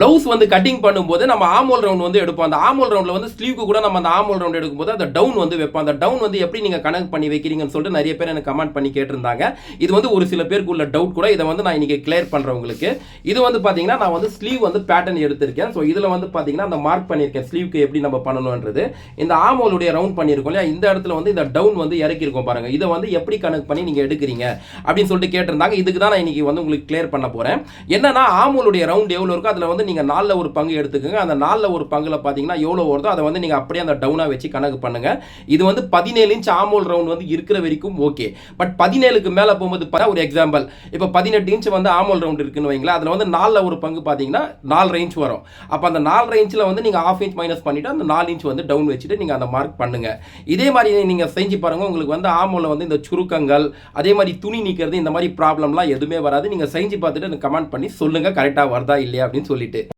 Blouse வந்து cutting பண்ணும்போது நம்ம ஆமோல் ரவுண்ட் வந்து எடுப்போம். அந்த ஆமோல் ரவுண்ட்ல வந்து ஸ்லீவ்க்கு கூட நம்ம அந்த ஆமோல் ரவுண்ட் எடுக்கும்போது அந்த டவுன் வந்து வைப்போம். அந்த டவுன் வந்து எப்படி நீங்க கனெக்ட் பண்ணி வைக்கிறீங்கன்னு சொல்லிட்டு நிறைய பேர் எனக்கு கமெண்ட் பண்ணி கேட்டிருந்தாங்க. இது வந்து ஒரு சில பேருக்கு உள்ள டவுட் கூட. இதை வந்து நான் இன்னைக்கு கிளியர் பண்றேன் உங்களுக்கு. இது வந்து பாத்தீங்கன்னா நான் வந்து ஸ்லீவ் வந்து பேட்டர்ன் எடுத்திருக்கேன். ஸோ இதுல வந்து பாத்தீங்கன்னா அந்த மார்க் பண்ணியிருக்கேன் ஸ்லீவ்க்கு எப்படி நம்ம பண்ணணும்ன்றது. இந்த ஆமோலுடைய ரவுண்ட் பண்ணியிருக்கோம் இல்லையா, இந்த இடத்துல வந்து இந்த டவுன் வந்து இறக்கிருக்கோம் பாருங்க. இதை வந்து எப்படி கனெக்ட் பண்ணி நீங்க எடுக்கிறீங்க அப்படின்னு சொல்லிட்டு கேட்டிருந்தாங்க. இதுக்கு தான் நான் இன்னைக்கு வந்து உங்களுக்கு கிளியர் பண்ண போறேன். என்னன்னா ஆமோலுடைய ரவுண்ட் எவ்வளவு இருக்கோ அதுல வந்து நீங்க 4ல ஒரு பங்கு எடுத்துக்கங்க. அந்த 4ல ஒரு பங்குல பாத்தீங்கன்னா எவ்வளவு வருதோ அதை வந்து நீங்க அப்படியே அந்த டவுனா வச்சு கணக்கு பண்ணுங்க. இது வந்து 17 இன்ச் ஆமோல் ரவுண்ட் வந்து இருக்கிற வரைக்கும் ஓகே. பட் 17க்கு மேல போகும்போது ஒரு எக்ஸாம்பிள் இப்போ 18 இன்ச் வந்து ஆமோல் ரவுண்ட் இருக்குன்னு வைங்களா, அதுல வந்து 4ல ஒரு பங்கு பாத்தீங்கன்னா 4 இன்ச் வரும். அப்ப அந்த 4 இன்ச்ல வந்து நீங்க 1/2 இன்ச் மைனஸ் பண்ணிட்டு அந்த 4 இன்ச் வந்து டவுன் வச்சுட்டு நீங்க அந்த மார்க் பண்ணுங்க. இதே மாதிரி நீங்க செஞ்சு பாருங்க. உங்களுக்கு வந்து ஆமோல வந்து இந்த சுருக்கங்கள் அதே மாதிரி துணி நீக்கிறது இந்த மாதிரி ப்ராப்ளம்லாம் எதுவுமே வராது. நீங்க செஞ்சு பார்த்துட்டு எனக்கு கமெண்ட் பண்ணி சொல்லுங்க கரெக்டா வருதா இல்லையா அப்படின்னு சொல்லிட்டு.